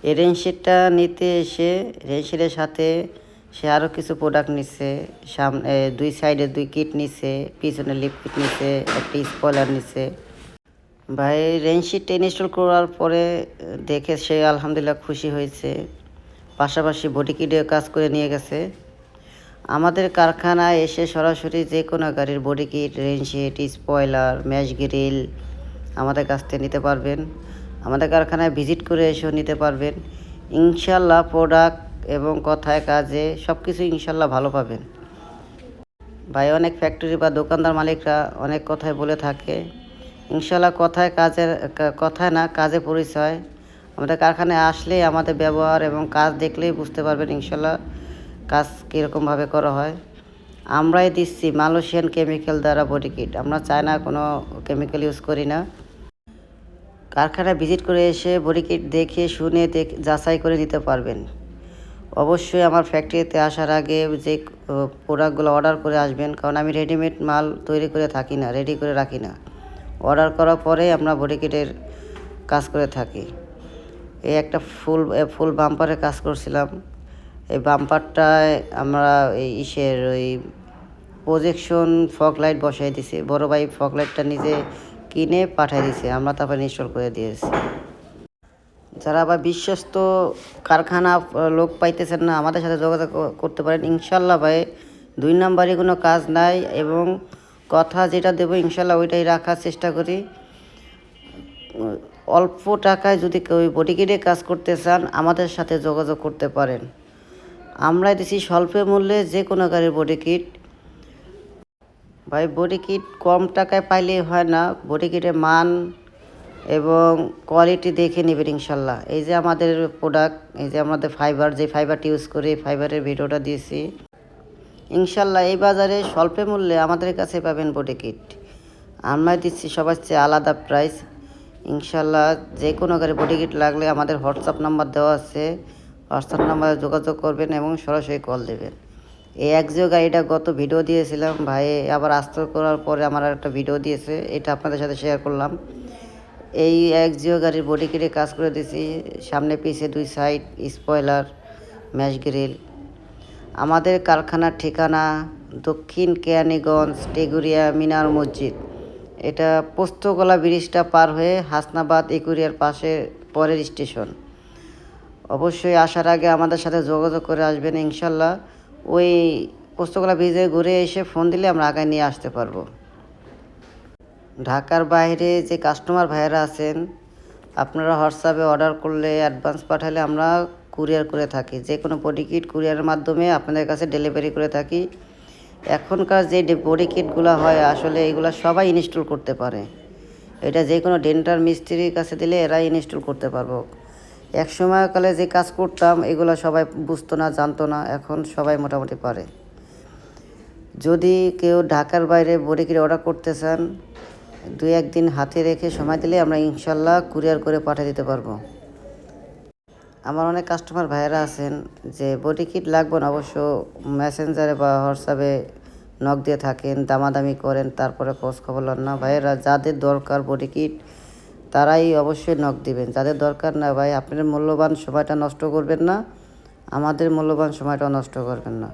এই রেনশিটটা নিতে এসে রেনশিটের সাথে সে আরও কিছু প্রোডাক্ট নিচ্ছে। সামনে দুই সাইডে 2 কিট নিচ্ছে, পিছনে লিপ কিট নিচ্ছে, একটা স্পয়লার নিচ্ছে। ভাই রেনশিটটা ইনস্টল করার পরে দেখে সে আলহামদুলিল্লাহ খুশি হয়েছে। পাশাপাশি বডি কিটেও কাজ করে নিয়ে গেছে। আমাদের কারখানায় এসে সরাসরি যে কোনো গাড়ির বডি কিট, রেনশিট, স্পয়লার, ম্যাশ গ্রিল আমাদের কাছ থেকে নিতে পারবেন। আমাদের কারখানায় ভিজিট করে এসেও নিতে পারবেন। ইনশাল্লাহ প্রোডাক্ট এবং কথায় কাজে সব কিছু ইনশাল্লাহ ভালো পাবেন। ভাই অনেক ফ্যাক্টরি বা দোকানদার মালিকরা অনেক কথাই বলে থাকে, ইনশাল্লাহ কথায় না কাজে পরিচয়। আমাদের কারখানায় আসলেই আমাদের ব্যবহার এবং কাজ দেখলেই বুঝতে পারবেন ইনশাল্লাহ কাজ কীরকমভাবে করা হয়। আমরাই দিচ্ছি মালয়েশিয়ান কেমিক্যাল দ্বারা বডি কিট, আমরা চায়না কোনো কেমিক্যাল ইউজ করি না। কারখানায় ভিজিট করে এসে বডি কিট দেখে শুনে যাচাই করে নিতে পারবেন। অবশ্যই আমার ফ্যাক্টরিতে আসার আগে যে প্রোডাক্টগুলো অর্ডার করে আসবেন, কারণ আমি রেডিমেড মাল তৈরি করে থাকি না, রেডি করে রাখি না। অর্ডার করার পরেই আমরা বডি কিটের কাজ করে থাকি। এই একটা ফুল বাম্পারের কাজ করছিলাম। এই বাম্পারটায় আমরা ওই প্রজেকশন ফগ লাইট বসাই দিছি। বড় ভাই ফগ লাইটটা নিজে কিনে পাঠিয়ে দিছে, আমরা তারপর ইনস্টল করে দিয়েছি। যারা আবার বিশ্বস্ত কারখানা লোক পাইতেছেন না, আমাদের সাথে যোগাযোগ করতে পারেন। ইনশাল্লাহ ভাই 2 নাম্বারই কোনো কাজ নাই, এবং কথা যেটা দেবো ইনশাল্লাহ ওইটাই রাখার চেষ্টা করি। অল্প টাকায় যদি কেউ বডি কিটে কাজ করতে চান আমাদের সাথে যোগাযোগ করতে পারেন। আমরা দিছি স্বল্প মূল্যে যে কোনো গাড়ির বডি কিট। ভাই বডি কিট কম টাকায় পাইলেই হয় না, বডি কিটের মান এবং কোয়ালিটি দেখে নেবেন ইনশাল্লাহ। এই যে আমাদের প্রোডাক্ট, এই যে আমাদের যে ফাইবারটি ইউজ করে ফাইবারের ভিডিওটা দিয়েছি। ইনশাল্লাহ এই বাজারে স্বল্প মূল্যে আমাদের কাছে পাবেন বডি কিট। আমরা দিচ্ছি সবার চেয়ে আলাদা প্রাইস। ইনশাল্লাহ যে কোনো গাড়ি বডি কিট লাগলে আমাদের হোয়াটসঅ্যাপ নাম্বার দেওয়া আছে, হোয়াটসঅ্যাপ নাম্বারে যোগাযোগ করবেন এবং সরাসরি কল দেবেন। এই একজিও গাড়িটা গত ভিডিও দিয়েছিলাম, ভাই আবার আস্ত করার পরে আমার একটা ভিডিও দিয়েছে, এটা আপনাদের সাথে শেয়ার করলাম। এই একজিও গাড়ির বডি কিটে কাজ করে দিয়েছি, সামনে পিছে 2 সাইড স্পয়লার, ম্যাশ গ্রিল। আমাদের কারখানার ঠিকানা দক্ষিণ কেরানীগঞ্জ, টেগুরিয়া মিনার মসজিদ। এটা পোস্তগোলা ব্রিজটা পার হয়ে হাসনাবাদ একুরিয়ার পাশে পরের স্টেশন। অবশ্যই আসার আগে আমাদের সাথে যোগাযোগ করে আসবেন ইনশাল্লাহ। ওই পোস্তগোলা ব্রিজে ঘুরে এসে ফোন দিলে আমরা আগায় নিয়ে আসতে পারবো। ঢাকার বাইরে যে কাস্টমার ভাইয়েরা আছেন, আপনারা হোয়াটসঅ্যাপে অর্ডার করলে অ্যাডভান্স পাঠালে আমরা কুরিয়ার করে থাকি। যে কোনো বডি কিট কুরিয়ারের মাধ্যমে আপনাদের কাছে ডেলিভারি করে থাকি। এখনকার যে বডি কিটগুলো হয় আসলে এগুলো সবাই ইনস্টল করতে পারে। এটা যে কোনো ডেন্টাল মিস্ত্রির কাছে দিলে এরা ইনস্টল করতে পারবো। এক সময়কালে যে কাজ করতাম এগুলো সবাই বুঝতো না, জানতো না, এখন সবাই মোটামুটি পারে। যদি কেউ ঢাকার বাইরে বডি কিট অর্ডার করতে চান, 2-1 দিন হাতে রেখে সময় দিলে আমরা ইনশাল্লাহ কুরিয়ার করে পাঠিয়ে দিতে পারবো। আমার অনেক কাস্টমার ভাইয়েরা আছেন যে বডি কিট লাগবে না, অবশ্য মেসেঞ্জারে বা হোয়াটসঅ্যাপে নক দিয়ে থাকেন, দামাদামি করেন, তারপরে খোঁজ খবর লন না। ভাইয়েরা যাদের দরকার বডি কিট তারাই অবশ্যই নক দিবেন। যাদের দরকার না ভাই, আপনার মূল্যবান সময়টা নষ্ট করবেন না, আমাদের মূল্যবান সময়টাও নষ্ট করবেন না।